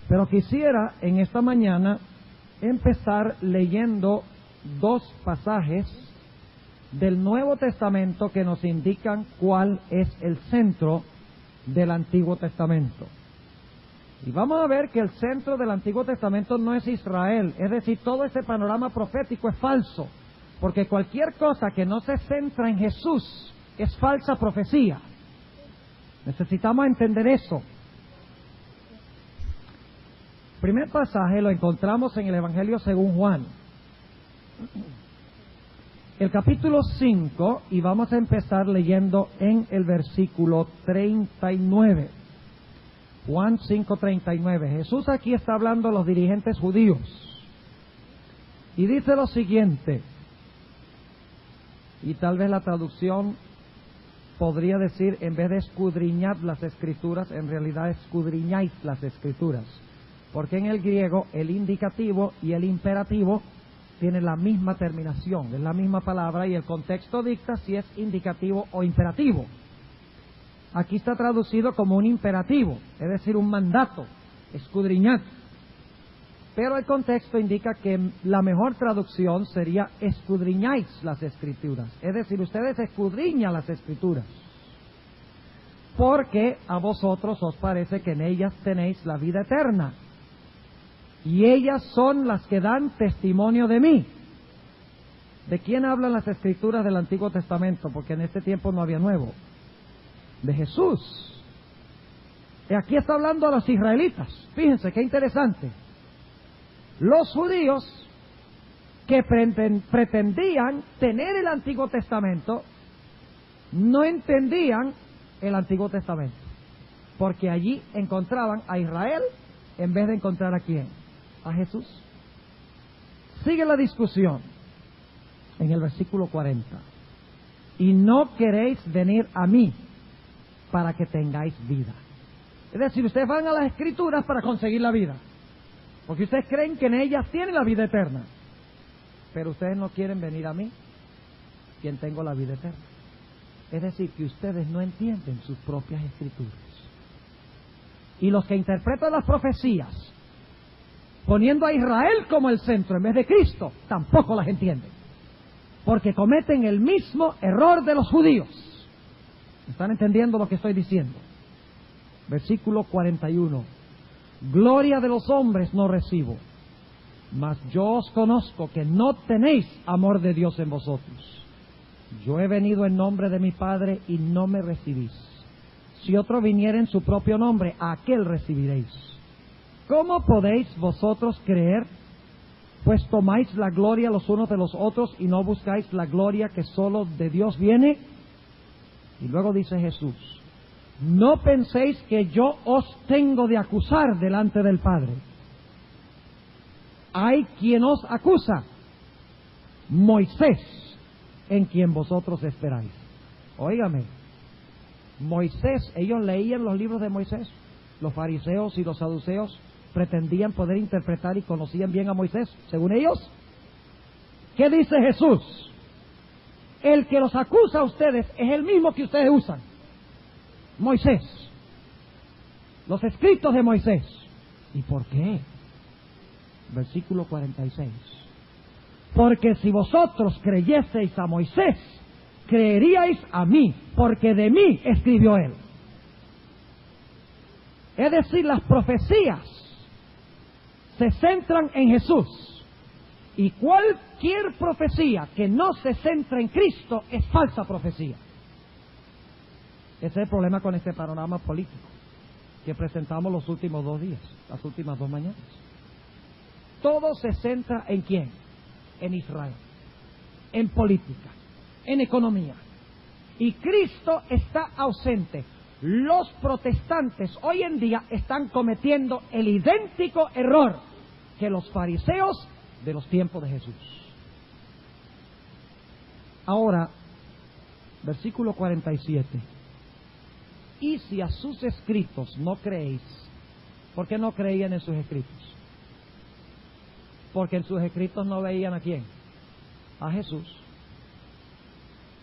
Pero quisiera en esta mañana empezar leyendo dos pasajes del Nuevo Testamento que nos indican cuál es el centro del Antiguo Testamento. Y vamos a ver que el centro del Antiguo Testamento no es Israel, es decir, todo ese panorama profético es falso, porque cualquier cosa que no se centra en Jesús es falsa profecía. Necesitamos entender eso. El primer pasaje lo encontramos en el Evangelio según Juan, el capítulo 5, y vamos a empezar leyendo en el versículo 39. Juan 5:39. Jesús aquí está hablando a los dirigentes judíos y dice lo siguiente, y tal vez la traducción podría decir, en vez de escudriñad las Escrituras, en realidad escudriñáis las Escrituras, porque en el griego el indicativo y el imperativo tienen la misma terminación, es la misma palabra, y el contexto dicta si es indicativo o imperativo. Aquí está traducido como un imperativo, es decir, un mandato, escudriñad. Pero el contexto indica que la mejor traducción sería escudriñáis las Escrituras, es decir, ustedes escudriñan las Escrituras, porque a vosotros os parece que en ellas tenéis la vida eterna, y ellas son las que dan testimonio de mí. ¿De quién hablan las Escrituras del Antiguo Testamento? Porque en este tiempo no había nuevo. De Jesús. Y aquí está hablando a los israelitas. Fíjense qué interesante. Los judíos que pretendían tener el Antiguo Testamento no entendían el Antiguo Testamento, porque allí encontraban a Israel en vez de encontrar a quién, a Jesús. Sigue la discusión en el versículo 40. Y no queréis venir a mí para que tengáis vida. Es decir, ustedes van a las Escrituras para conseguir la vida, porque ustedes creen que en ellas tienen la vida eterna, pero ustedes no quieren venir a mí, quien tengo la vida eterna. Es decir, que ustedes no entienden sus propias Escrituras. Y los que interpretan las profecías poniendo a Israel como el centro en vez de Cristo, tampoco las entienden, porque cometen el mismo error de los judíos. ¿Están entendiendo lo que estoy diciendo? Versículo 41. Gloria de los hombres no recibo, mas yo os conozco que no tenéis amor de Dios en vosotros. Yo he venido en nombre de mi Padre y no me recibís. Si otro viniera en su propio nombre, a aquel recibiréis. ¿Cómo podéis vosotros creer? Pues tomáis la gloria los unos de los otros y no buscáis la gloria que solo de Dios viene. Y luego dice Jesús, no penséis que yo os tengo de acusar delante del Padre. Hay quien os acusa, Moisés, en quien vosotros esperáis. Óigame, Moisés, ellos leían los libros de Moisés. Los fariseos y los saduceos pretendían poder interpretar y conocían bien a Moisés, según ellos. ¿Qué dice Jesús? El que los acusa a ustedes es el mismo que ustedes usan, Moisés, los escritos de Moisés. ¿Y por qué? Versículo 46. Porque si vosotros creyeseis a Moisés, creeríais a mí, porque de mí escribió él. Es decir, las profecías se centran en Jesús, y cualquier profecía que no se centra en Cristo es falsa profecía. Ese es el problema con este panorama político que presentamos los últimos 2 días, las últimas 2 mañanas. Todo se centra en ¿quién? En Israel, en política, en economía. Y Cristo está ausente. Los protestantes hoy en día están cometiendo el idéntico error que los fariseos de los tiempos de Jesús. Ahora, versículo 47. Y si a sus escritos no creéis, ¿por qué no creían en sus escritos? Porque en sus escritos no veían ¿a quién? A Jesús.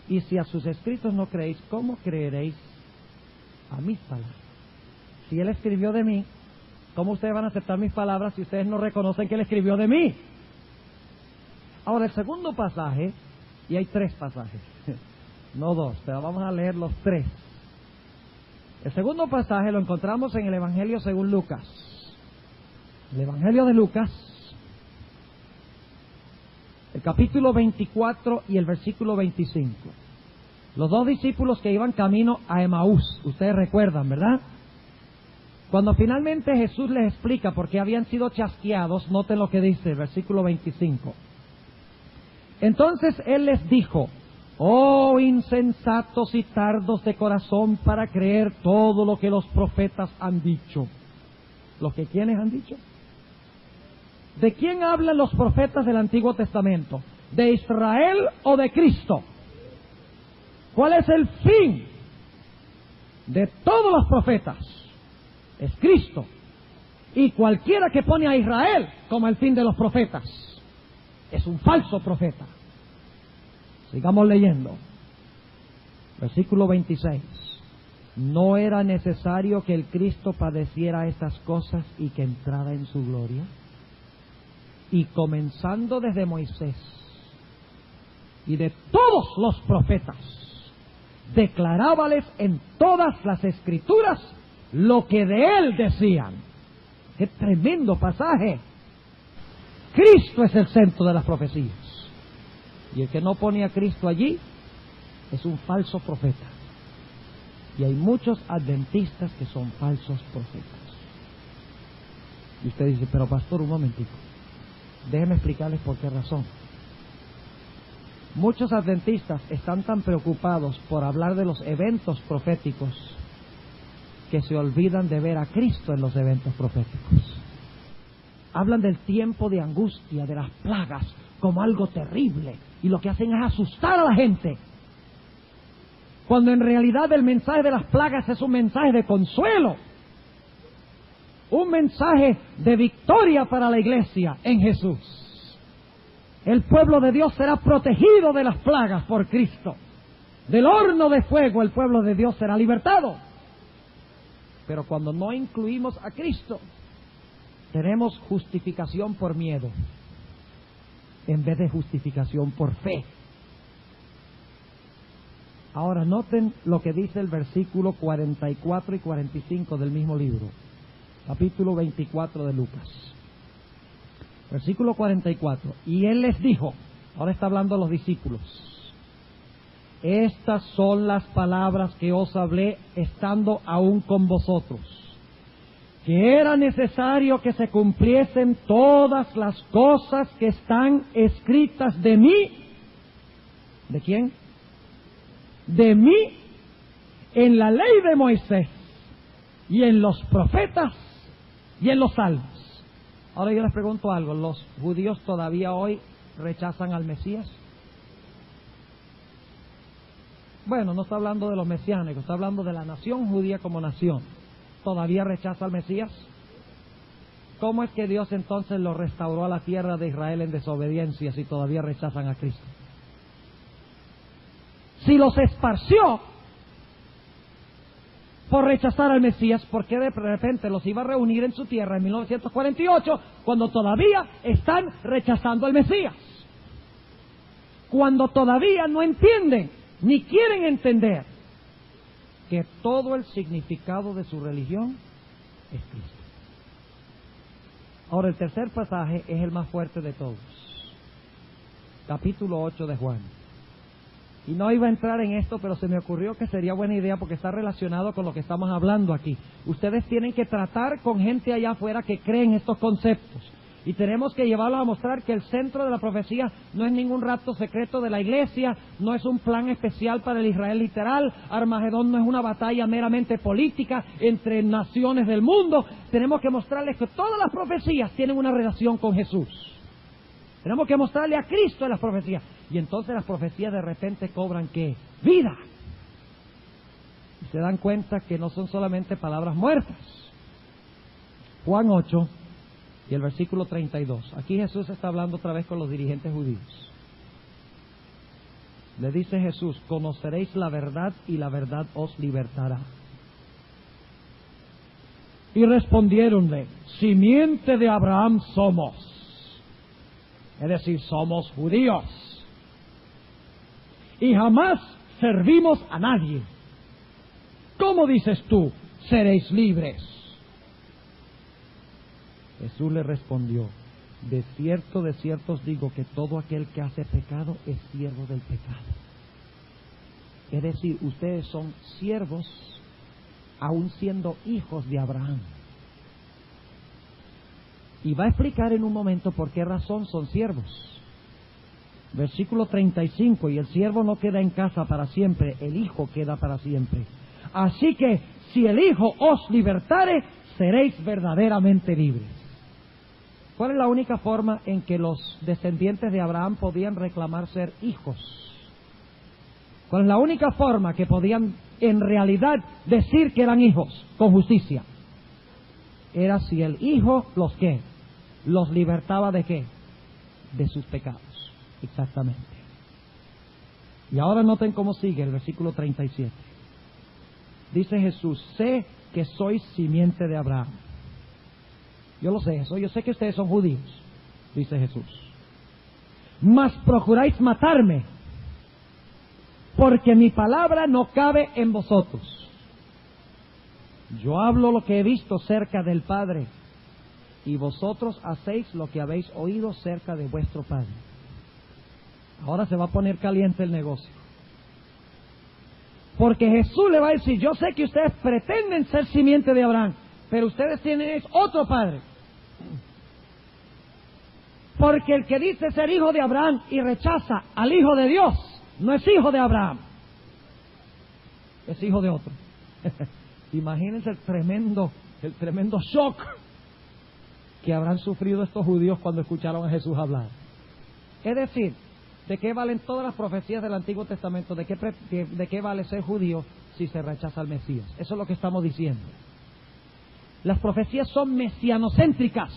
Y si a sus escritos no creéis, ¿cómo creeréis a mis palabras? Si Él escribió de mí, ¿Cómo ustedes van a aceptar mis palabras si ustedes no reconocen que Él escribió de mí? Ahora, el segundo pasaje, y hay 3 pasajes, no 2, pero vamos a leer los 3. El segundo pasaje lo encontramos en el Evangelio según Lucas. El Evangelio de Lucas, el capítulo 24 y el versículo 25. Los 2 discípulos que iban camino a Emaús, ustedes recuerdan, ¿verdad? Cuando finalmente Jesús les explica por qué habían sido chasqueados, noten lo que dice el versículo 25. Entonces Él les dijo: oh insensatos y tardos de corazón para creer todo lo que los profetas han dicho. ¿Lo que quiénes han dicho? ¿De quién hablan los profetas del Antiguo Testamento? ¿De Israel o de Cristo? ¿Cuál es el fin de todos los profetas? Es Cristo. Y cualquiera que pone a Israel como el fin de los profetas es un falso profeta. Sigamos leyendo. Versículo 26. ¿No era necesario que el Cristo padeciera estas cosas y que entrara en su gloria? Y comenzando desde Moisés y de todos los profetas, declarábales en todas las Escrituras lo que de Él decían. ¡Qué tremendo pasaje! Cristo es el centro de las profecías. Y el que no pone a Cristo allí es un falso profeta. Y hay muchos adventistas que son falsos profetas. Y usted dice: pero pastor, un momentico, déjeme explicarles por qué razón. Muchos adventistas están tan preocupados por hablar de los eventos proféticos que se olvidan de ver a Cristo en los eventos proféticos. Hablan del tiempo de angustia, de las plagas, como algo terrible, y lo que hacen es asustar a la gente, cuando en realidad el mensaje de las plagas es un mensaje de consuelo, un mensaje de victoria para la iglesia en Jesús. El pueblo de Dios será protegido de las plagas por Cristo. Del horno de fuego el pueblo de Dios será libertado. Pero cuando no incluimos a Cristo, tenemos justificación por miedo en vez de justificación por fe. Ahora noten lo que dice el versículo 44 y 45 del mismo libro, capítulo 24 de Lucas. Versículo 44. Y Él les dijo, ahora está hablando a los discípulos: estas son las palabras que os hablé estando aún con vosotros, que era necesario que se cumpliesen todas las cosas que están escritas de mí. ¿De quién? De mí, en la ley de Moisés, y en los profetas, y en los salmos. Ahora yo les pregunto algo: ¿los judíos todavía hoy rechazan al Mesías? Bueno, no está hablando de los mesiánicos, está hablando de la nación judía como nación. ¿Todavía rechaza al Mesías? ¿Cómo es que Dios entonces lo restauró a la tierra de Israel en desobediencia si todavía rechazan a Cristo? Si los esparció por rechazar al Mesías, ¿por qué de repente los iba a reunir en su tierra en 1948 cuando todavía están rechazando al Mesías? Cuando todavía no entienden ni quieren entender que todo el significado de su religión es Cristo. Ahora, el tercer pasaje es el más fuerte de todos. Capítulo 8 de Juan. Y no iba a entrar en esto, pero se me ocurrió que sería buena idea porque está relacionado con lo que estamos hablando aquí. Ustedes tienen que tratar con gente allá afuera que cree en estos conceptos. Y tenemos que llevarlos a mostrar que el centro de la profecía no es ningún rapto secreto de la iglesia, no es un plan especial para el Israel literal, Armagedón no es una batalla meramente política entre naciones del mundo. Tenemos que mostrarles que todas las profecías tienen una relación con Jesús. Tenemos que mostrarle a Cristo en las profecías. Y entonces las profecías de repente cobran ¿qué? Vida. Y se dan cuenta que no son solamente palabras muertas. Juan 8 y el versículo 32. Aquí Jesús está hablando otra vez con los dirigentes judíos. Le dice Jesús: conoceréis la verdad y la verdad os libertará. Y respondiéronle: simiente de Abraham somos. Es decir, somos judíos. Y jamás servimos a nadie. ¿Cómo dices tú, seréis libres? Jesús le respondió: de cierto os digo que todo aquel que hace pecado es siervo del pecado. Es decir, ustedes son siervos aun siendo hijos de Abraham. Y va a explicar en un momento por qué razón son siervos. Versículo 35, y el siervo no queda en casa para siempre, el hijo queda para siempre. Así que si el hijo os libertare, seréis verdaderamente libres. ¿Cuál es la única forma en que los descendientes de Abraham podían reclamar ser hijos? ¿Cuál es la única forma que podían en realidad decir que eran hijos con justicia? Era si el hijo los ¿qué? Los libertaba ¿de qué? De sus pecados. Exactamente. Y ahora noten cómo sigue el versículo 37. Dice Jesús: sé que sois simiente de Abraham. Yo lo sé eso, yo sé que ustedes son judíos, dice Jesús. Mas procuráis matarme, porque mi palabra no cabe en vosotros. Yo hablo lo que he visto cerca del Padre, y vosotros hacéis lo que habéis oído cerca de vuestro Padre. Ahora se va a poner caliente el negocio. Porque Jesús le va a decir: yo sé que ustedes pretenden ser simiente de Abraham, pero ustedes tienen otro padre. Porque el que dice ser hijo de Abraham y rechaza al Hijo de Dios, no es hijo de Abraham, es hijo de otro. Imagínense el tremendo shock que habrán sufrido estos judíos cuando escucharon a Jesús hablar. Es decir, ¿de qué valen todas las profecías del Antiguo Testamento? ¿De qué vale ser judío si se rechaza al Mesías? Eso es lo que estamos diciendo. Las profecías son mesianocéntricas.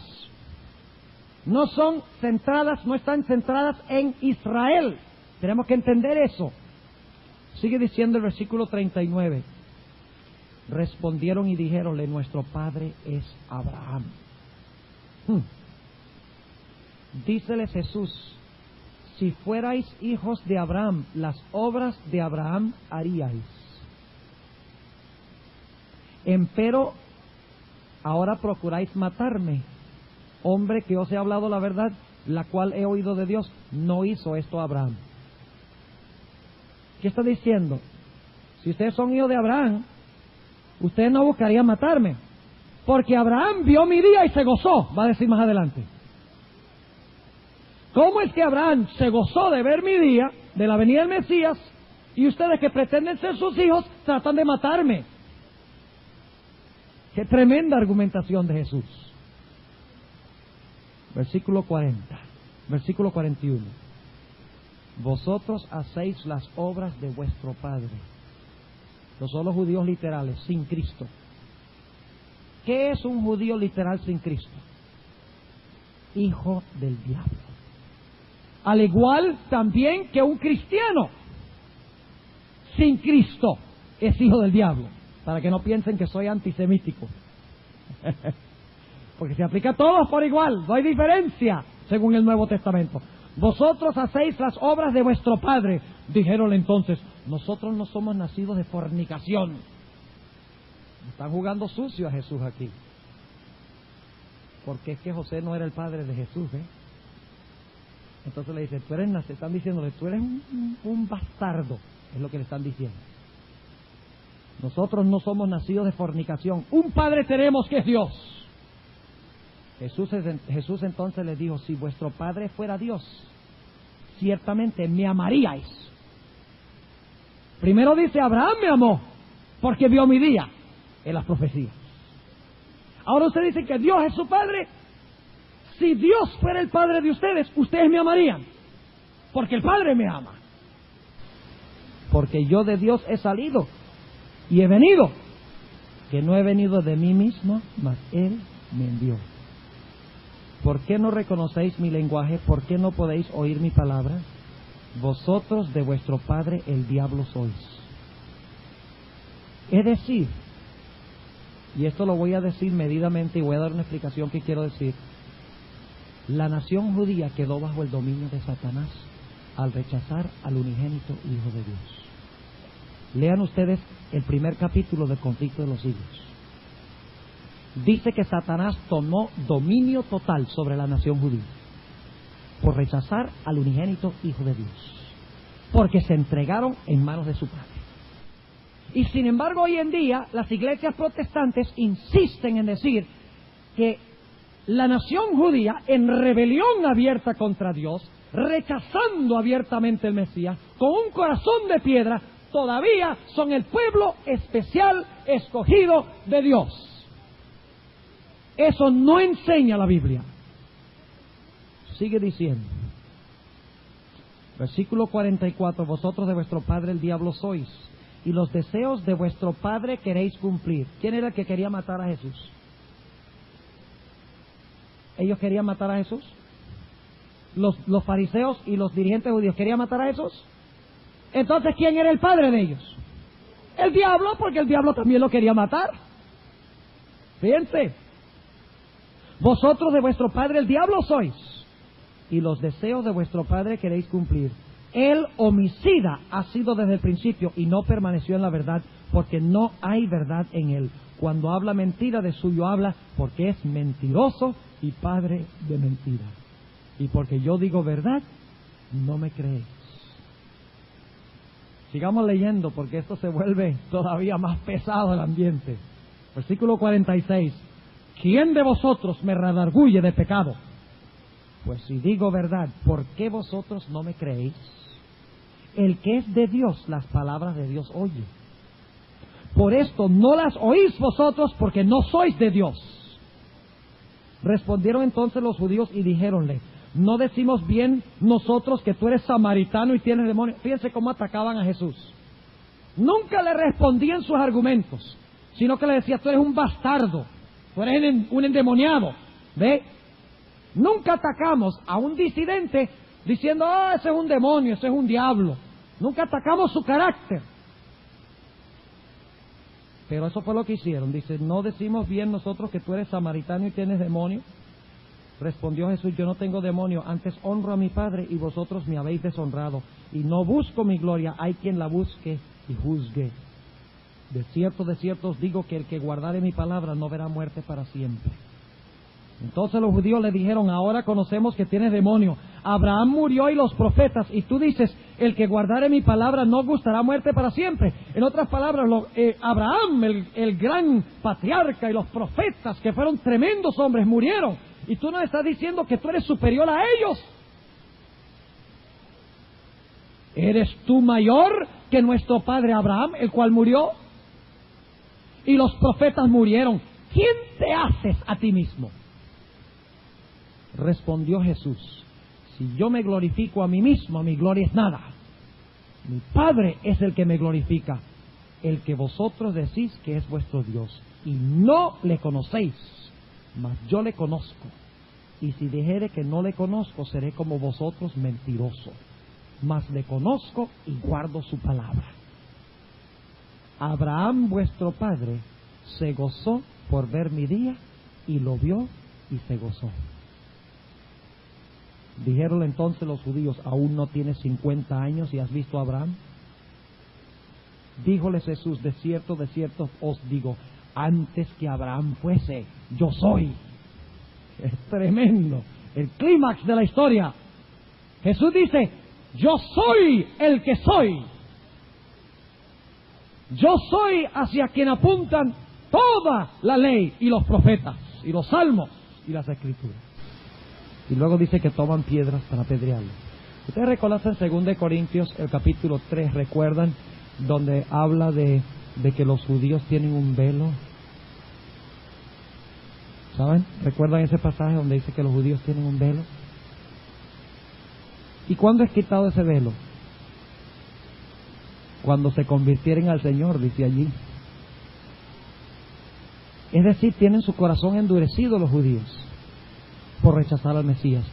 No son centradas, no están centradas en Israel. Tenemos que entender eso. Sigue diciendo el versículo 39. Respondieron y dijeronle: nuestro padre es Abraham. Díceles Jesús: si fuerais hijos de Abraham, las obras de Abraham haríais. Empero ahora procuráis matarme, hombre que os he hablado la verdad, la cual he oído de Dios. No hizo esto Abraham. ¿Qué está diciendo? Si ustedes son hijos de Abraham, ustedes no buscarían matarme, porque Abraham vio mi día y se gozó, va a decir más adelante. ¿Cómo es que Abraham se gozó de ver mi día, de la venida del Mesías, y ustedes que pretenden ser sus hijos tratan de matarme? Qué tremenda argumentación de Jesús. Versículo 40, versículo 41. Vosotros hacéis las obras de vuestro padre. No son los judíos literales, sin Cristo. ¿Qué es un judío literal sin Cristo? Hijo del diablo. Al igual también que un cristiano sin Cristo es hijo del diablo. Para que no piensen que soy antisemítico. Porque se aplica a todos por igual, no hay diferencia según el Nuevo Testamento. Vosotros hacéis las obras de vuestro padre. Dijeronle entonces: nosotros no somos nacidos de fornicación. Están jugando sucio a Jesús aquí. Porque es que José no era el padre de Jesús, ¿eh? Entonces le dicen: tú eres nacido, están diciéndole: tú eres un bastardo, es lo que le están diciendo. Nosotros no somos nacidos de fornicación. Un padre tenemos que es Dios. Jesús entonces les dijo: si vuestro padre fuera Dios, ciertamente me amaríais. Primero dice: Abraham me amó porque vio mi día en las profecías. Ahora usted dice que Dios es su padre. Si Dios fuera el padre de ustedes, ustedes me amarían porque el Padre me ama. Porque yo de Dios he salido y he venido, que no he venido de mí mismo, mas Él me envió. ¿Por qué no reconocéis mi lenguaje? ¿Por qué no podéis oír mi palabra? Vosotros de vuestro padre el diablo sois. Es decir, y esto lo voy a decir medidamente y voy a dar una explicación que quiero decir, la nación judía quedó bajo el dominio de Satanás al rechazar al unigénito Hijo de Dios. Lean ustedes el primer capítulo del conflicto de los siglos. Dice que Satanás tomó dominio total sobre la nación judía por rechazar al unigénito Hijo de Dios, porque se entregaron en manos de su Padre. Y sin embargo, hoy en día, las iglesias protestantes insisten en decir que la nación judía, en rebelión abierta contra Dios, rechazando abiertamente el Mesías, con un corazón de piedra, todavía son el pueblo especial escogido de Dios. Eso no enseña la Biblia. Sigue diciendo, versículo 44, vosotros de vuestro padre el diablo sois, y los deseos de vuestro padre queréis cumplir. ¿Quién era el que quería matar a Jesús? ¿Ellos querían matar a Jesús? ¿Los fariseos y los dirigentes judíos querían matar a Jesús? Entonces, ¿quién era el padre de ellos? El diablo, porque el diablo también lo quería matar. Fíjense, vosotros de vuestro padre el diablo sois, y los deseos de vuestro padre queréis cumplir. El homicida ha sido desde el principio y no permaneció en la verdad, porque no hay verdad en él. Cuando habla mentira, de suyo habla, porque es mentiroso y padre de mentira. Y porque yo digo verdad, no me creéis. Sigamos leyendo, porque esto se vuelve todavía más pesado el ambiente. Versículo 46. ¿Quién de vosotros me redarguye de pecado? Pues si digo verdad, ¿por qué vosotros no me creéis? El que es de Dios, las palabras de Dios oye. Por esto no las oís vosotros, porque no sois de Dios. Respondieron entonces los judíos y dijéronle, ¿no decimos bien nosotros que tú eres samaritano y tienes demonios? Fíjense cómo atacaban a Jesús. Nunca le respondían sus argumentos, sino que le decía, tú eres un bastardo, tú eres un endemoniado. ¿Ve? Nunca atacamos a un disidente diciendo, ese es un demonio, ese es un diablo. Nunca atacamos su carácter. Pero eso fue lo que hicieron. Dice, ¿no decimos bien nosotros que tú eres samaritano y tienes demonio? Respondió Jesús, yo no tengo demonio, antes honro a mi Padre y vosotros me habéis deshonrado. Y no busco mi gloria, hay quien la busque y juzgue. De cierto os digo que el que guardare mi palabra no verá muerte para siempre. Entonces los judíos le dijeron, ahora conocemos que tienes demonio. Abraham murió y los profetas, y tú dices, el que guardare mi palabra no gustará muerte para siempre. En otras palabras, Abraham, el gran patriarca, y los profetas, que fueron tremendos hombres, murieron. Y tú nos estás diciendo que tú eres superior a ellos. ¿Eres tú mayor que nuestro padre Abraham, el cual murió? Y los profetas murieron. ¿Quién te haces a ti mismo? Respondió Jesús, si yo me glorifico a mí mismo, mi gloria es nada. Mi Padre es el que me glorifica, el que vosotros decís que es vuestro Dios. Y no le conocéis, mas yo le conozco. Y si dijere que no le conozco, seré como vosotros mentiroso. Mas le conozco y guardo su palabra. Abraham vuestro padre se gozó por ver mi día, y lo vio y se gozó. Dijeron entonces los judíos, ¿aún no tienes 50 años y has visto a Abraham? Díjoles Jesús, de cierto os digo, antes que Abraham fuese, yo soy. Es tremendo, el clímax de la historia. Jesús dice, yo soy el que soy. Yo soy hacia quien apuntan toda la ley y los profetas y los salmos y las escrituras. Y luego dice que toman piedras para apedrearlo. Ustedes reconocen 2 Corintios, el capítulo 3, ¿recuerdan? Donde habla de que los judíos tienen un velo. ¿Saben? ¿Recuerdan ese pasaje donde dice que los judíos tienen un velo? ¿Y cuándo es quitado ese velo? Cuando se convirtieren al Señor, dice allí. Es decir, tienen su corazón endurecido los judíos por rechazar al Mesías.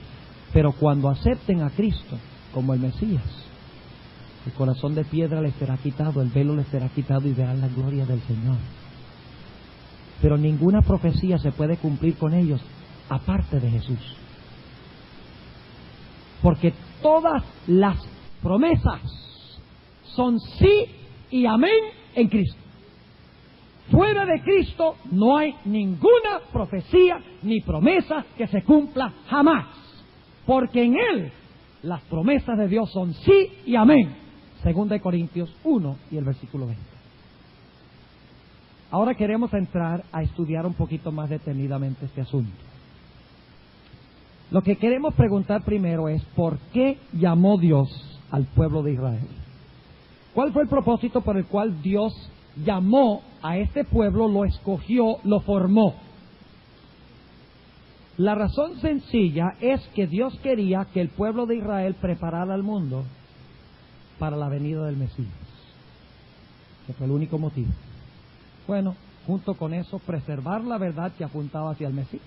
Pero cuando acepten a Cristo como el Mesías, el corazón de piedra les será quitado, el velo les será quitado y verán la gloria del Señor. pero ninguna profecía se puede cumplir con ellos aparte de Jesús. Porque todas las promesas son sí y amén en Cristo. Fuera de Cristo no hay ninguna profecía ni promesa que se cumpla jamás. Porque en Él las promesas de Dios son sí y amén. 2 Corintios 1 y el versículo 20. Ahora queremos entrar a estudiar un poquito más detenidamente este asunto. Lo que queremos preguntar primero es ¿por qué llamó Dios al pueblo de Israel? ¿Cuál fue el propósito por el cual Dios llamó a este pueblo, lo escogió, lo formó? La razón sencilla es que Dios quería que el pueblo de Israel preparara al mundo para la venida del Mesías. Ese fue el único motivo. Bueno, junto con eso, preservar la verdad que apuntaba hacia el Mesías.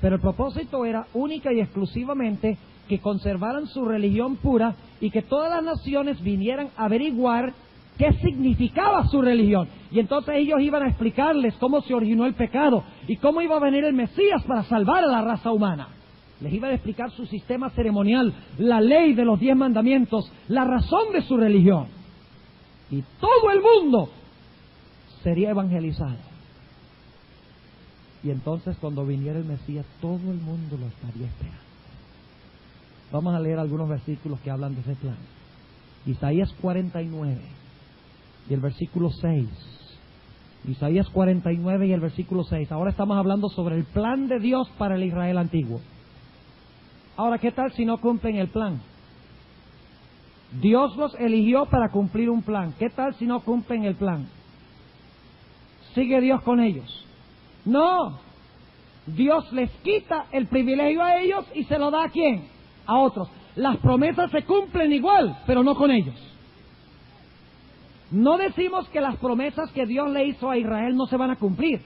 Pero el propósito era única y exclusivamente que conservaran su religión pura y que todas las naciones vinieran a averiguar qué significaba su religión. Y entonces ellos iban a explicarles cómo se originó el pecado y cómo iba a venir el Mesías para salvar a la raza humana. Les iban a explicar su sistema ceremonial, la ley de los 10 mandamientos, la razón de su religión. Y todo el mundo sería evangelizado. Y entonces cuando viniera el Mesías, todo el mundo lo estaría esperando. Vamos a leer algunos versículos que hablan de ese plan. Isaías 49 y el versículo 6. Isaías 49 y el versículo 6. Ahora estamos hablando sobre el plan de Dios para el Israel antiguo. Ahora, ¿qué tal si no cumplen el plan? Dios los eligió para cumplir un plan. ¿Qué tal si no cumplen el plan? ¿Sigue Dios con ellos? No. Dios les quita el privilegio a ellos y se lo da ¿a quién? A otros. Las promesas se cumplen igual, pero no con ellos. No decimos que las promesas que Dios le hizo a Israel no se van a cumplir.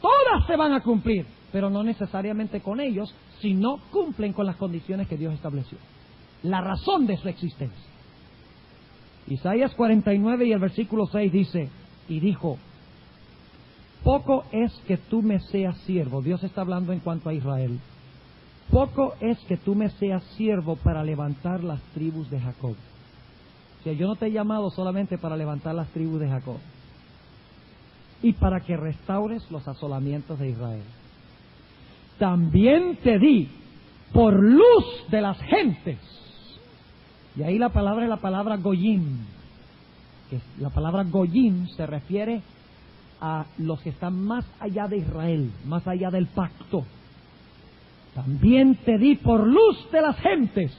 Todas se van a cumplir, pero no necesariamente con ellos, si no cumplen con las condiciones que Dios estableció. La razón de su existencia. Isaías 49 y el versículo 6 dice, y dijo, poco es que tú me seas siervo. Dios está hablando en cuanto a Israel. Poco es que tú me seas siervo para levantar las tribus de Jacob. O sea, yo no te he llamado solamente para levantar las tribus de Jacob. Y para que restaures los asolamientos de Israel. También te di por luz de las gentes. Y ahí la palabra es la palabra goyim. Que la palabra goyim se refiere a los que están más allá de Israel, más allá del pacto. También te di por luz de las gentes,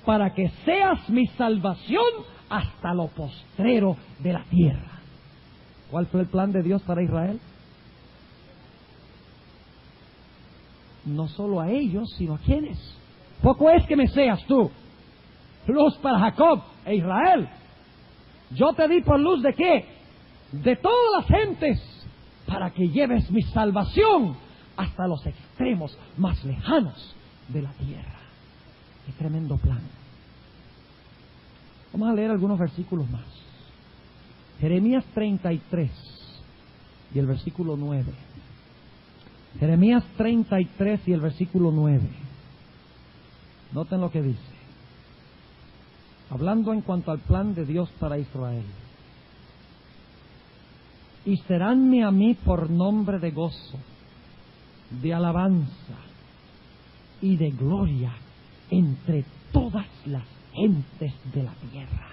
para que seas mi salvación hasta lo postrero de la tierra. ¿Cuál fue el plan de Dios para Israel? No solo a ellos, sino a quienes. Poco es que me seas tú luz para Jacob e Israel. Yo te di por luz de ¿qué? De todas las gentes, para que lleves mi salvación hasta los extremos más lejanos de la tierra. Qué tremendo plan. Vamos a leer algunos versículos más. Jeremías 33 y el versículo 9. Jeremías 33 y el versículo 9. Noten lo que dice. Hablando en cuanto al plan de Dios para Israel. Y seránme a mí por nombre de gozo, de alabanza y de gloria entre todas las gentes de la tierra,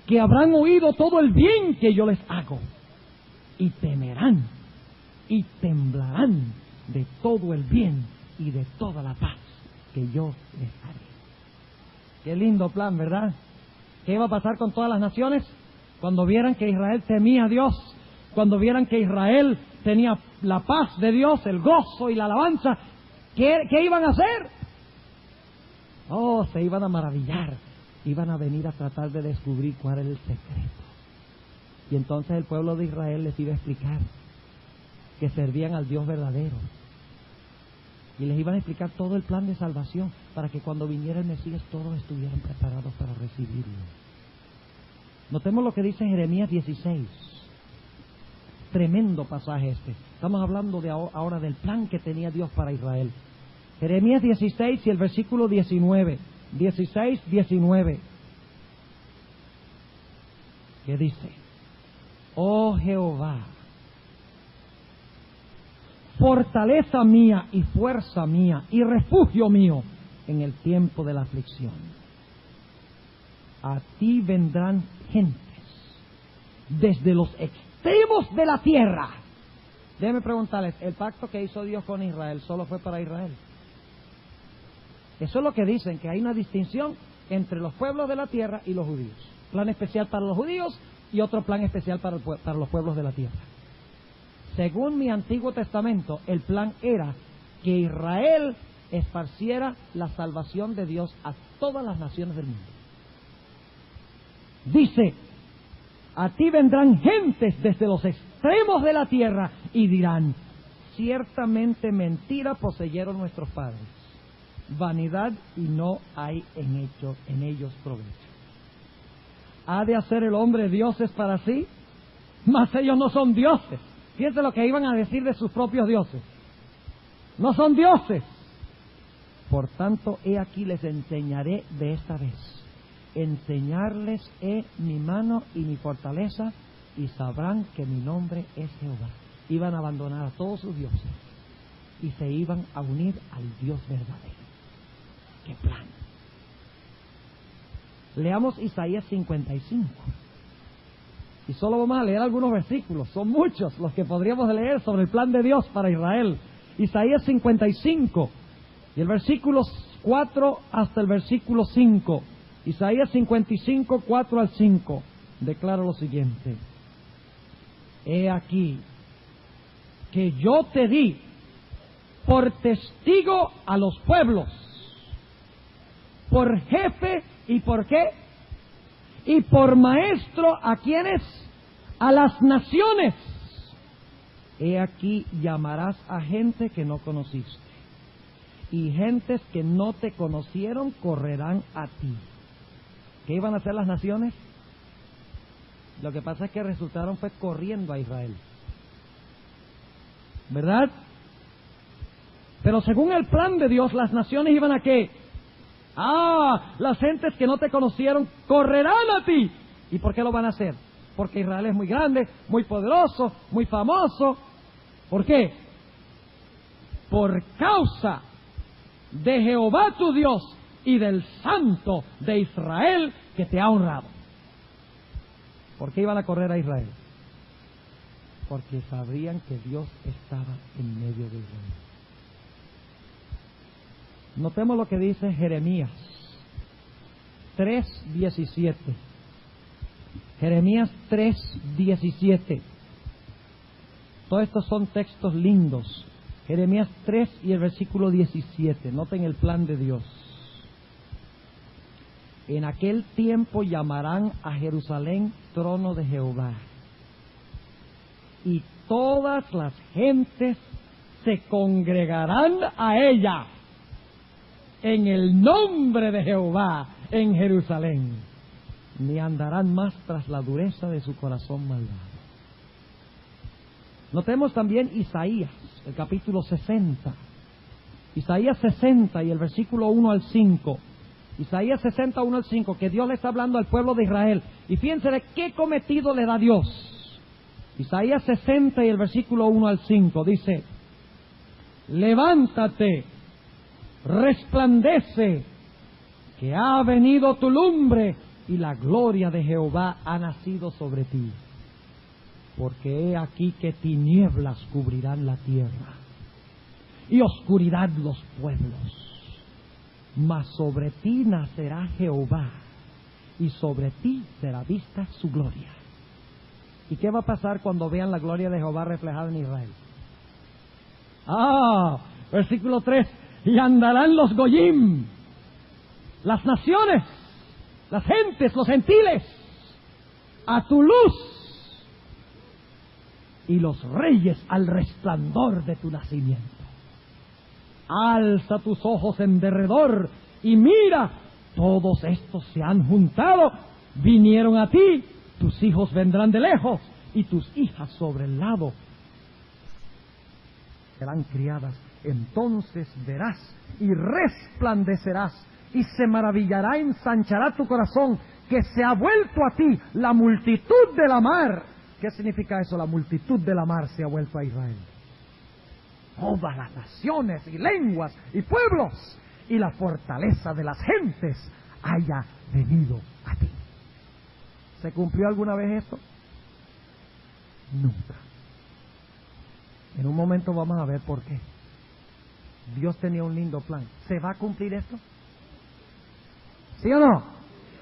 que habrán oído todo el bien que yo les hago, y temerán y temblarán de todo el bien y de toda la paz que yo les haré. Qué lindo plan, ¿verdad? ¿Qué iba a pasar con todas las naciones? Cuando vieran que Israel temía a Dios, cuando vieran que Israel tenía la paz de Dios, el gozo y la alabanza, ¿qué iban a hacer? Oh, se iban a maravillar, iban a venir a tratar de descubrir cuál era el secreto. Y entonces el pueblo de Israel les iba a explicar que servían al Dios verdadero. Y les iban a explicar todo el plan de salvación para que cuando viniera el Mesías todos estuvieran preparados para recibirlo. Notemos lo que dice en Jeremías 16. tremendo pasaje este. Estamos hablando de ahora del plan que tenía Dios para Israel. Jeremías 16 y el versículo 19. 16, 19. ¿Qué dice? Oh Jehová, fortaleza mía y fuerza mía y refugio mío en el tiempo de la aflicción. A ti vendrán gentes desde los extremos de la tierra. Déjenme preguntarles, ¿el pacto que hizo Dios con Israel solo fue para Israel? Eso es lo que dicen, que hay una distinción entre los pueblos de la tierra y los judíos. Plan especial para los judíos y otro plan especial para los pueblos de la tierra. Según mi Antiguo Testamento, el plan era que Israel esparciera la salvación de Dios a todas las naciones del mundo. Dice, a ti vendrán gentes desde los extremos de la tierra y dirán, ciertamente mentira poseyeron nuestros padres, vanidad y no hay en ellos provecho. ¿Ha de hacer el hombre dioses para sí? Mas ellos no son dioses. Fíjense lo que iban a decir de sus propios dioses. No son dioses. Por tanto, he aquí les enseñaré de esta vez. Enseñarles he mi mano y mi fortaleza, y sabrán que mi nombre es Jehová. Iban a abandonar a todos sus dioses y se iban a unir al Dios verdadero. ¡Qué plan! Leamos Isaías 55. Y solo vamos a leer algunos versículos. Son muchos los que podríamos leer sobre el plan de Dios para Israel. Isaías 55 y el versículo 4 hasta el versículo 5. Isaías 55, 4 al 5. Declara lo siguiente. He aquí que yo te di por testigo a los pueblos, por jefe y por qué, y por maestro a quienes, a las naciones. He aquí llamarás a gente que no conociste, y gentes que no te conocieron correrán a ti. ¿Qué iban a hacer las naciones? Lo que pasa es que resultaron fue corriendo a Israel, ¿verdad? Pero según el plan de Dios, las naciones iban a ¿qué? Las gentes que no te conocieron correrán a ti. ¿Y por qué lo van a hacer? Porque Israel es muy grande, muy poderoso, muy famoso. ¿Por qué? Por causa de Jehová tu Dios y del Santo de Israel que te ha honrado. ¿Por qué iban a correr a Israel? Porque sabían que Dios estaba en medio de Israel. Notemos lo que dice Jeremías 3:17. Jeremías 3:17. Todos estos son textos lindos. Jeremías 3 y el versículo 17. Noten el plan de Dios. En aquel tiempo llamarán a Jerusalén trono de Jehová, y todas las gentes se congregarán a ella en el nombre de Jehová en Jerusalén, ni andarán más tras la dureza de su corazón malvado. Notemos también Isaías, el capítulo 60. Isaías 60 y el versículo 1 al 5. Isaías 60, 1 al 5, que Dios le está hablando al pueblo de Israel. Y fíjense de qué cometido le da Dios. Isaías 60 y el versículo 1 al 5 dice: levántate, resplandece, que ha venido tu lumbre y la gloria de Jehová ha nacido sobre ti. Porque he aquí que tinieblas cubrirán la tierra y oscuridad los pueblos. Mas sobre ti nacerá Jehová, y sobre ti será vista su gloria. ¿Y qué va a pasar cuando vean la gloria de Jehová reflejada en Israel? Versículo 3. Y andarán los goyim, las naciones, las gentes, los gentiles, a tu luz, y los reyes al resplandor de tu nacimiento. Alza tus ojos en derredor y mira, todos estos se han juntado, vinieron a ti, tus hijos vendrán de lejos, y tus hijas sobre el lado serán criadas. Entonces verás y resplandecerás, y se maravillará, ensanchará tu corazón, que se ha vuelto a ti la multitud de la mar. ¿Qué significa eso? La multitud de la mar se ha vuelto a Israel. Todas las naciones y lenguas y pueblos, y la fortaleza de las gentes haya venido a ti. ¿Se cumplió alguna vez esto? Nunca. En un momento vamos a ver por qué. Dios tenía un lindo plan. ¿Se va a cumplir esto? ¿Sí o no?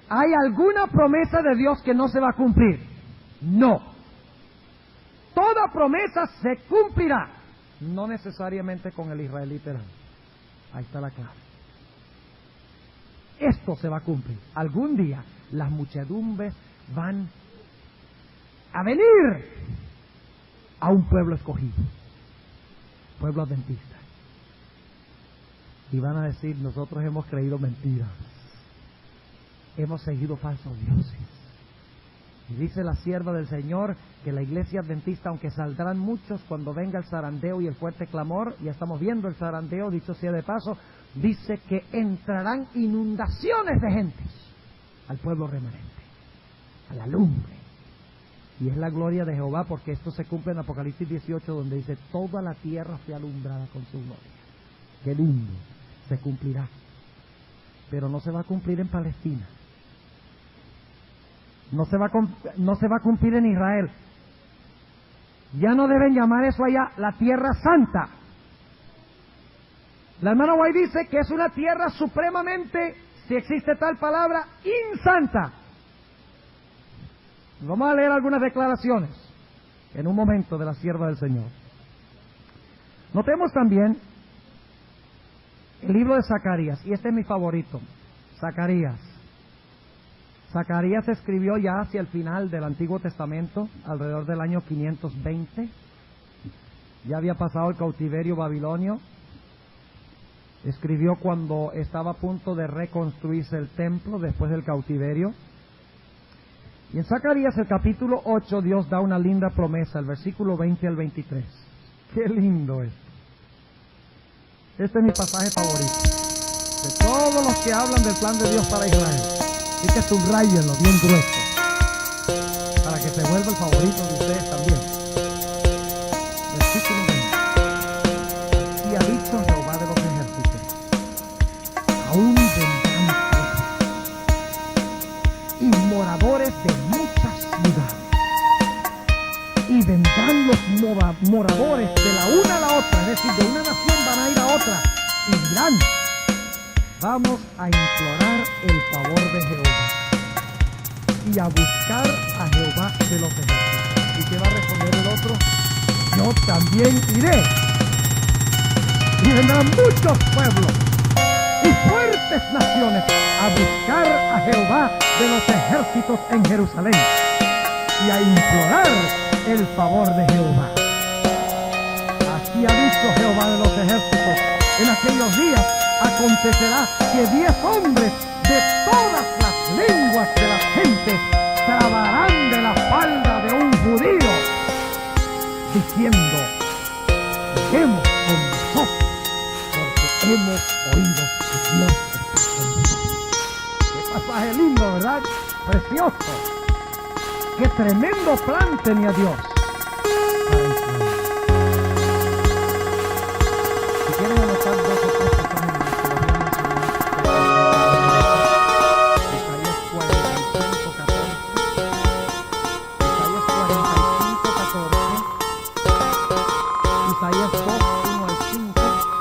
¿Hay alguna promesa de Dios que no se va a cumplir? No. Toda promesa se cumplirá. No necesariamente con el israelita. Ahí está la clave. Esto se va a cumplir. Algún día las muchedumbres van a venir a un pueblo escogido, pueblo adventista, y van a decir: nosotros hemos creído mentiras, hemos seguido falsos dioses. Y dice la sierva del Señor que la iglesia adventista, aunque saldrán muchos cuando venga el zarandeo y el fuerte clamor, ya estamos viendo el zarandeo, dicho sea de paso, dice que entrarán inundaciones de gentes al pueblo remanente, a la lumbre. Y es la gloria de Jehová, porque esto se cumple en Apocalipsis 18, donde dice: toda la tierra fue alumbrada con su gloria. Qué lindo, se cumplirá. Pero no se va a cumplir en Palestina. No se va a cumplir en Israel. Ya no deben llamar eso allá la tierra santa. La hermana White dice que es una tierra supremamente, si existe tal palabra, insanta. Vamos a leer algunas declaraciones en un momento de la sierva del Señor. Notemos también el libro de Zacarías, y este es mi favorito, Zacarías. Zacarías escribió ya hacia el final del Antiguo Testamento, alrededor del año 520. Ya había pasado el cautiverio babilonio. Escribió cuando estaba a punto de reconstruirse el templo después del cautiverio. Y en Zacarías, el capítulo 8, Dios da una linda promesa, el versículo 20 al 23. ¡Qué lindo es! Este es mi pasaje favorito. De todos los que hablan del plan de Dios para Israel. Así que subrayenlo bien grueso, para que se vuelva el favorito de ustedes también. Versículo 20. Y ha dicho Jehová de los ejércitos: aún vendrán pueblos y moradores de muchas ciudades, y vendrán los moradores de la una a la otra, es decir, de una nación van a ir a otra, y dirán: vamos a implorar el favor de Jehová y a buscar a Jehová de los ejércitos. ¿Y qué va a responder el otro? Yo también iré. Y vendrán muchos pueblos y fuertes naciones a buscar a Jehová de los ejércitos en Jerusalén y a implorar el favor de Jehová. Así ha dicho Jehová de los ejércitos: en aquellos días acontecerá que 10 hombres de todas las lenguas de las gentes trabarán de la falda de un judío, diciendo: dejemos con nosotros, porque hemos oído que Dios está con nosotros. Qué pasaje lindo, ¿verdad? Precioso. Qué tremendo plan tenía Dios para Israel. Si quieren anotar 2 o 3 pasajes más, que los voy a mencionar. Isaías 45, 14. Isaías 45, 14. Isaías 2, 1 al 5.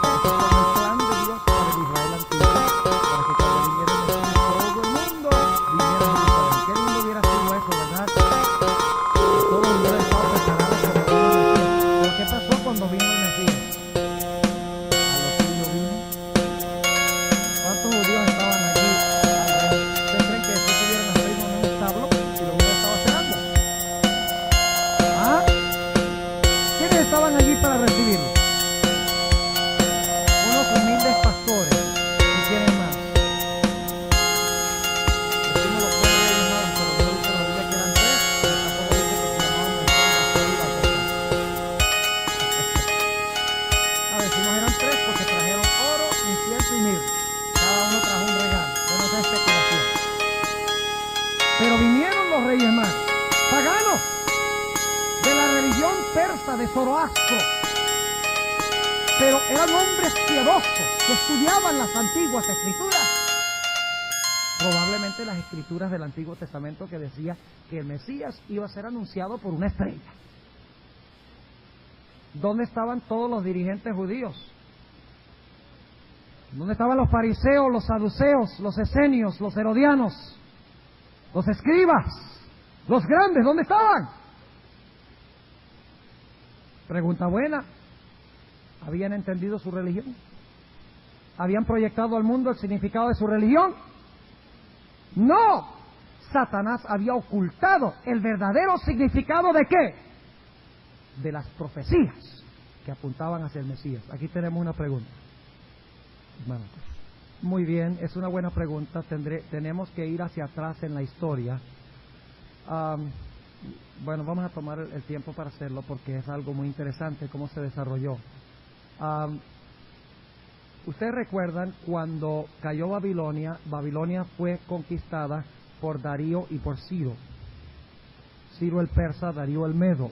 Este es el plan de Dios para el Israel antiguo, para que cuando viniera el Mesías todo el mundo viniera a Jerusalén. Qué lindo hubiera sido eso, ¿verdad? Que todo hubiera estado preparado para el Mesías. Pero ¿qué pasó cuando vino el Mesías? A los suyos Zoroastro. Pero eran hombres piedosos que estudiaban las antiguas escrituras. Probablemente las escrituras del Antiguo Testamento que decía que el Mesías iba a ser anunciado por una estrella. ¿Dónde estaban todos los dirigentes judíos? ¿Dónde estaban los fariseos, los saduceos, los esenios, los herodianos, los escribas, los grandes? ¿Dónde estaban? Pregunta buena. ¿Habían entendido su religión? ¿Habían proyectado al mundo el significado de su religión? No. Satanás había ocultado el verdadero significado ¿de qué? De las profecías que apuntaban hacia el Mesías. Aquí tenemos una pregunta. Muy bien, es una buena pregunta. Tenemos que ir hacia atrás en la historia. Bueno, vamos a tomar el tiempo para hacerlo porque es algo muy interesante cómo se desarrolló. Ustedes recuerdan cuando cayó Babilonia. Babilonia fue conquistada por Darío y por Ciro. Ciro el persa, Darío el medo.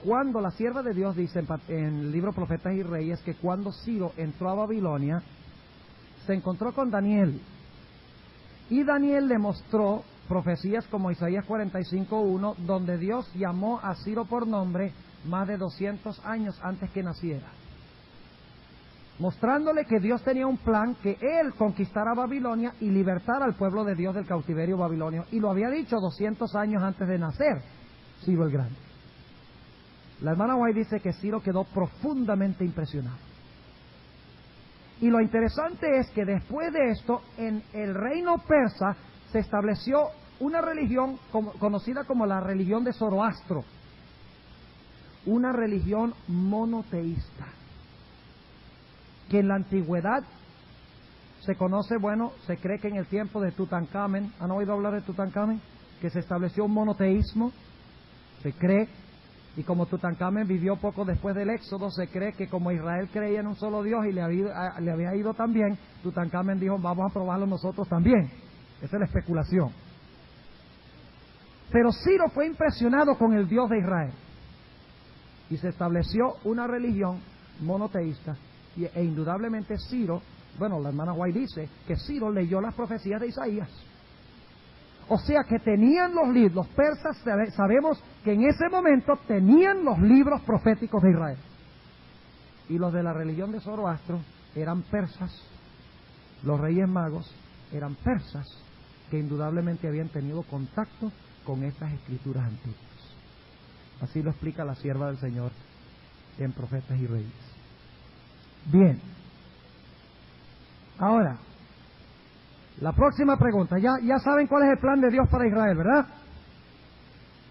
Cuando la sierva de Dios dice en el libro Profetas y Reyes que cuando Ciro entró a Babilonia se encontró con Daniel y Daniel le mostró profecías como Isaías 45:1, donde Dios llamó a Ciro por nombre más de 200 años antes que naciera, mostrándole que Dios tenía un plan, que Él conquistara Babilonia y libertara al pueblo de Dios del cautiverio babilonio, y lo había dicho 200 años antes de nacer Ciro el Grande. La hermana White dice que Ciro quedó profundamente impresionado. Y lo interesante es que después de esto, en el reino persa se estableció una religión conocida como la religión de Zoroastro, una religión monoteísta, que en la antigüedad se conoce, se cree que en el tiempo de Tutankamen, ¿han oído hablar de Tutankamen? Que se estableció un monoteísmo, se cree. Y como Tutankamen vivió poco después del Éxodo, se cree que como Israel creía en un solo Dios y le había ido tan bien, Tutankamen dijo, vamos a probarlo nosotros también. Esa es la especulación. Pero Ciro fue impresionado con el Dios de Israel. Y se estableció una religión monoteísta. E indudablemente Ciro, la hermana White dice que Ciro leyó las profecías de Isaías. O sea que tenían los libros, los persas sabemos que en ese momento tenían los libros proféticos de Israel. Y los de la religión de Zoroastro eran persas, los reyes magos eran persas, que indudablemente habían tenido contacto con estas escrituras antiguas. Así lo explica la sierva del Señor en Profetas y Reyes. Bien. Ahora, la próxima pregunta. Ya saben cuál es el plan de Dios para Israel, ¿verdad?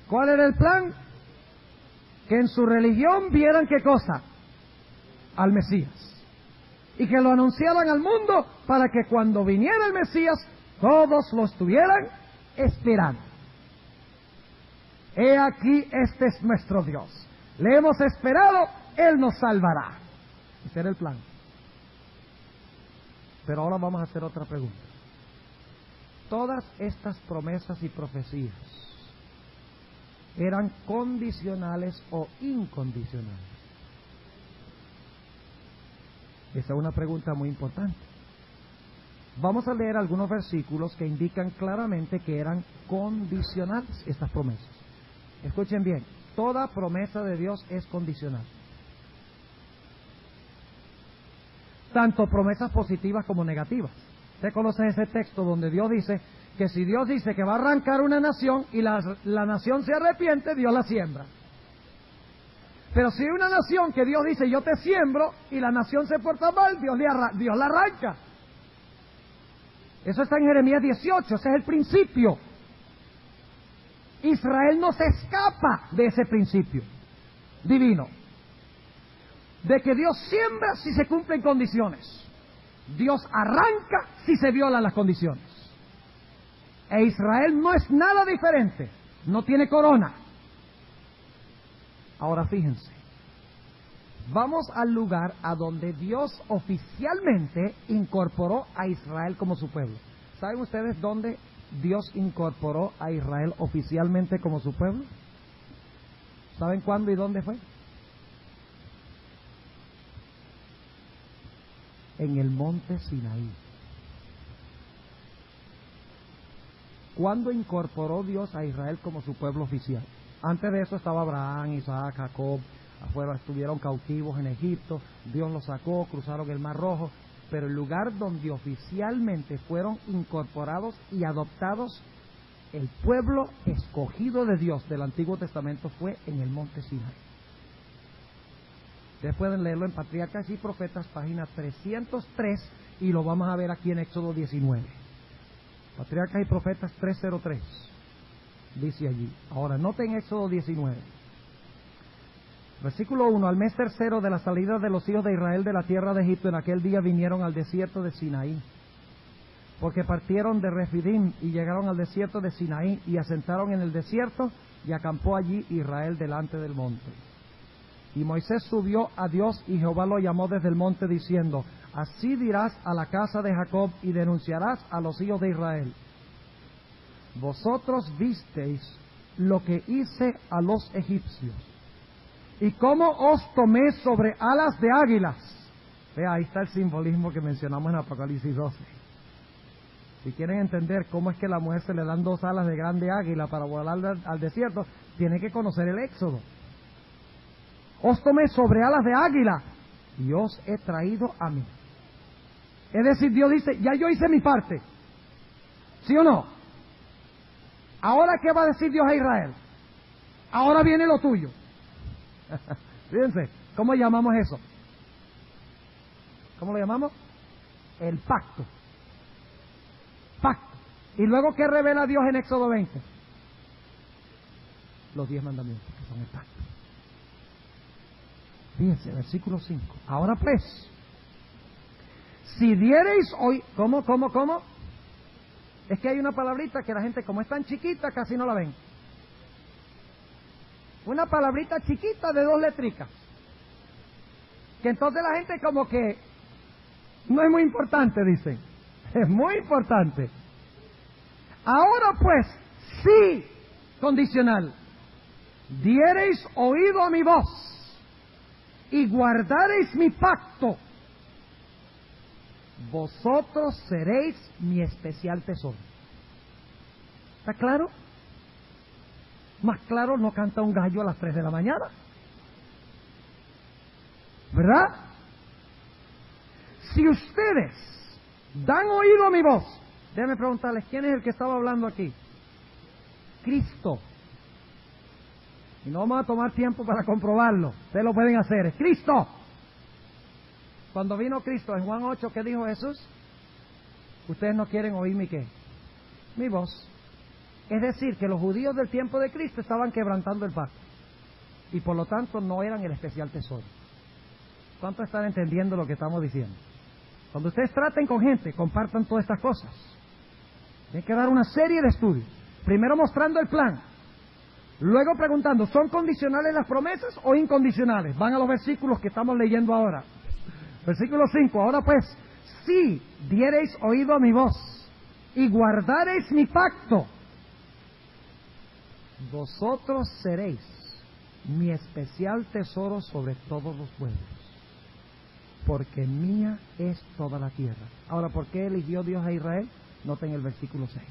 ¿Cuál era el plan? Que en su religión vieran ¿qué cosa? Al Mesías. Y que lo anunciaran al mundo para que cuando viniera el Mesías todos lo estuvieran esperando. He aquí, este es nuestro Dios. Le hemos esperado, Él nos salvará. Ese era el plan. Pero ahora vamos a hacer otra pregunta. Todas estas promesas y profecías eran condicionales o incondicionales. Esa es una pregunta muy importante. Vamos a leer algunos versículos que indican claramente que eran condicionales estas promesas. Escuchen bien, toda promesa de Dios es condicional. Tanto promesas positivas como negativas. Usted conoce ese texto donde Dios dice que si Dios dice que va a arrancar una nación y la nación se arrepiente, Dios la siembra. Pero si hay una nación que Dios dice yo te siembro y la nación se porta mal, Dios la arranca. Eso está en Jeremías 18, ese es el principio. Israel no se escapa de ese principio divino, de que Dios siembra si se cumplen condiciones. Dios arranca si se violan las condiciones. E Israel no es nada diferente, no tiene corona. Ahora fíjense, vamos al lugar a donde Dios oficialmente incorporó a Israel como su pueblo. ¿Saben ustedes dónde Dios incorporó a Israel oficialmente como su pueblo? ¿Saben cuándo y dónde fue? En el monte Sinaí. ¿Cuándo incorporó Dios a Israel como su pueblo oficial? Antes de eso estaba Abraham, Isaac, Jacob, afuera estuvieron cautivos en Egipto, Dios los sacó, cruzaron el Mar Rojo, pero el lugar donde oficialmente fueron incorporados y adoptados el pueblo escogido de Dios del Antiguo Testamento fue en el monte Sinaí. Ustedes pueden leerlo en Patriarcas y Profetas, página 303, y lo vamos a ver aquí en Éxodo 19. Patriarcas y Profetas 303, dice allí. Ahora, noten Éxodo 19. Versículo 1, al mes tercero de la salida de los hijos de Israel de la tierra de Egipto, en aquel día vinieron al desierto de Sinaí, porque partieron de Refidim y llegaron al desierto de Sinaí y asentaron en el desierto y acampó allí Israel delante del monte. Y Moisés subió a Dios y Jehová lo llamó desde el monte diciendo, así dirás a la casa de Jacob y denunciarás a los hijos de Israel. Vosotros visteis lo que hice a los egipcios y cómo os tomé sobre alas de águilas. Vea, ahí está el simbolismo que mencionamos en Apocalipsis 12. Si quieren entender cómo es que a la mujer se le dan 2 alas de grande águila para volar al desierto, tienen que conocer el Éxodo. Os tomé sobre alas de águila y os he traído a mí. Es decir, Dios dice, ya yo hice mi parte. ¿Sí o no? ¿Ahora qué va a decir Dios a Israel? Ahora viene lo tuyo. Fíjense, ¿cómo llamamos eso? ¿Cómo lo llamamos? El pacto. Pacto. ¿Y luego qué revela Dios en Éxodo 20? Los 10 mandamientos, que son el pacto. Fíjense, versículo 5. Ahora pues, si diereis hoy... ¿Cómo? Es que hay una palabrita que la gente, como es tan chiquita, casi no la ven. Una palabrita chiquita de 2 letricas. Que entonces la gente como que no es muy importante, dicen. Es muy importante. Ahora pues, sí, condicional, diereis oído a mi voz y guardareis mi pacto, vosotros seréis mi especial tesoro. ¿Está claro? Más claro no canta un gallo a las 3 de la mañana. ¿Verdad? Si ustedes dan oído a mi voz, déjenme preguntarles, ¿quién es el que estaba hablando aquí? Cristo. Y no vamos a tomar tiempo para comprobarlo. Ustedes lo pueden hacer. Es Cristo. Cuando vino Cristo en Juan 8, ¿qué dijo Jesús? Ustedes no quieren oír mi qué. Mi voz. Es decir, que los judíos del tiempo de Cristo estaban quebrantando el pacto. Y por lo tanto no eran el especial tesoro. ¿Cuántos están entendiendo lo que estamos diciendo? Cuando ustedes traten con gente, compartan todas estas cosas. Tienen que dar una serie de estudios. Primero mostrando el plan. Luego preguntando, ¿son condicionales las promesas o incondicionales? Van a los versículos que estamos leyendo ahora. Versículo 5. Ahora pues, si diereis oído a mi voz y guardareis mi pacto, vosotros seréis mi especial tesoro sobre todos los pueblos, porque mía es toda la tierra. Ahora, ¿por qué eligió Dios a Israel? Noten el versículo 6.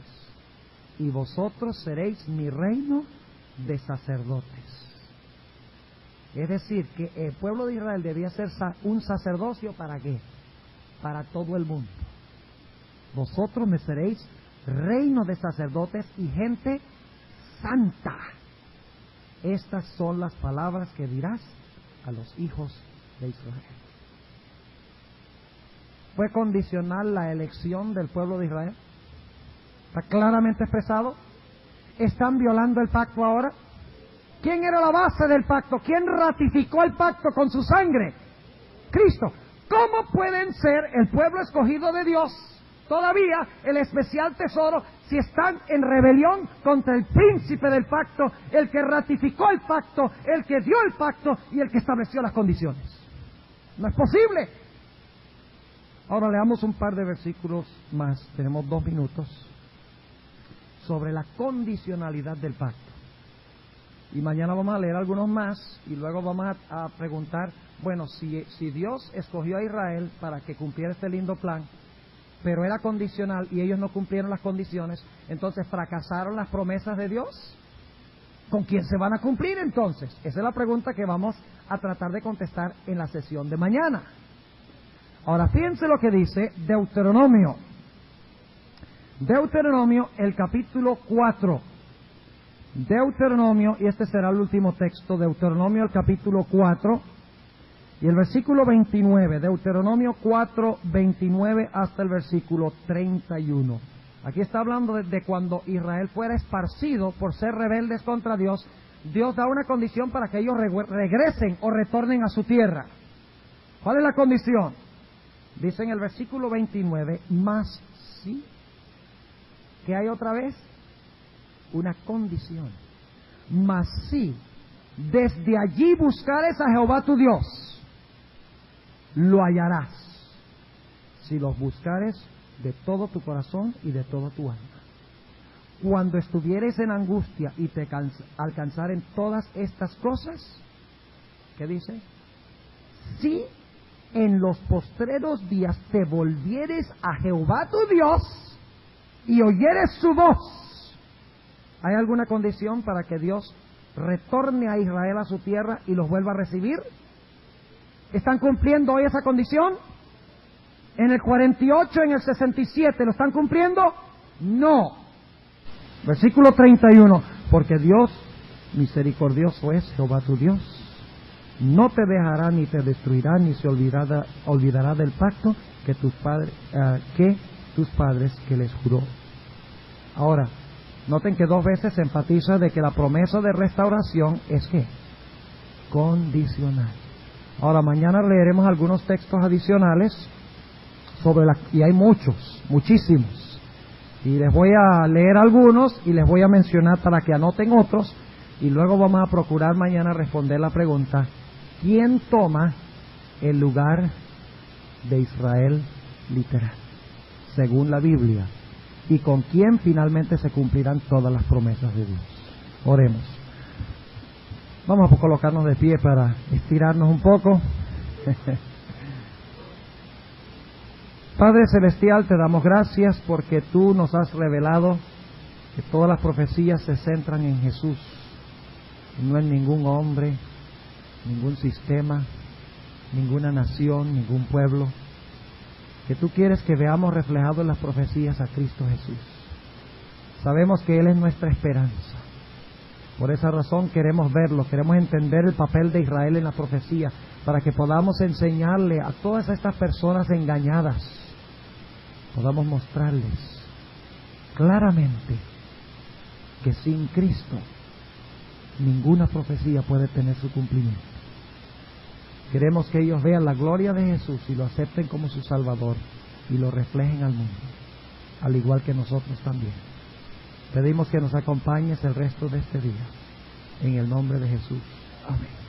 Y vosotros seréis mi reino de sacerdotes. Es decir, que el pueblo de Israel debía ser un sacerdocio, ¿para qué? Para todo el mundo. Vosotros me seréis reino de sacerdotes y gente santa. Estas son las palabras que dirás a los hijos de Israel. ¿Fue condicional la elección del pueblo de Israel? ¿Está claramente expresado? ¿Están violando el pacto ahora? ¿Quién era la base del pacto? ¿Quién ratificó el pacto con su sangre? Cristo. ¿Cómo pueden ser el pueblo escogido de Dios todavía el especial tesoro si están en rebelión contra el príncipe del pacto, el que ratificó el pacto, el que dio el pacto y el que estableció las condiciones? No es posible. Ahora leamos un par de versículos más, tenemos 2 minutos, sobre la condicionalidad del pacto. Y mañana vamos a leer algunos más y luego vamos a preguntar, bueno, si Dios escogió a Israel para que cumpliera este lindo plan, pero era condicional y ellos no cumplieron las condiciones, entonces fracasaron las promesas de Dios. ¿Con quién se van a cumplir entonces? Esa es la pregunta que vamos a tratar de contestar en la sesión de mañana. Ahora fíjense lo que dice Deuteronomio. Deuteronomio, el capítulo 4. Deuteronomio, y este será el último texto, Deuteronomio, el capítulo 4, y el versículo 29, Deuteronomio 4, 29 hasta el versículo 31. Aquí está hablando de cuando Israel fuera esparcido por ser rebeldes contra Dios. Dios da una condición para que ellos regresen o retornen a su tierra. ¿Cuál es la condición? Dice en el versículo 29, más sí, ¿qué hay otra vez? Una condición. Mas si desde allí buscares a Jehová tu Dios, lo hallarás, si los buscares de todo tu corazón y de toda tu alma. Cuando estuvieres en angustia y te alcanzaren todas estas cosas, ¿qué dice? Si en los postreros días te volvieres a Jehová tu Dios y oyeres su voz. ¿Hay alguna condición para que Dios retorne a Israel a su tierra y los vuelva a recibir? ¿Están cumpliendo hoy esa condición? ¿En el 48, en el 67, lo están cumpliendo? No. Versículo 31. Porque Dios misericordioso es Jehová tu Dios. No te dejará ni te destruirá ni se olvidará del pacto que tus padres que les juró. Ahora, noten que 2 veces se enfatiza de que la promesa de restauración es ¿qué? Condicional. Ahora, mañana leeremos algunos textos adicionales y hay muchísimos. Y les voy a leer algunos y les voy a mencionar para que anoten otros y luego vamos a procurar mañana responder la pregunta: ¿quién toma el lugar de Israel literal, según la Biblia? ¿Y con quién finalmente se cumplirán todas las promesas de Dios? Oremos. Vamos a colocarnos de pie para estirarnos un poco. Padre Celestial, te damos gracias porque tú nos has revelado que todas las profecías se centran en Jesús, y no en ningún hombre, ningún sistema, ninguna nación, ningún pueblo. Que tú quieres que veamos reflejado en las profecías a Cristo Jesús. Sabemos que Él es nuestra esperanza. Por esa razón queremos verlo, queremos entender el papel de Israel en la profecía, para que podamos enseñarle a todas estas personas engañadas, podamos mostrarles claramente que sin Cristo ninguna profecía puede tener su cumplimiento. Queremos que ellos vean la gloria de Jesús y lo acepten como su Salvador y lo reflejen al mundo, al igual que nosotros también. Pedimos que nos acompañes el resto de este día. En el nombre de Jesús. Amén.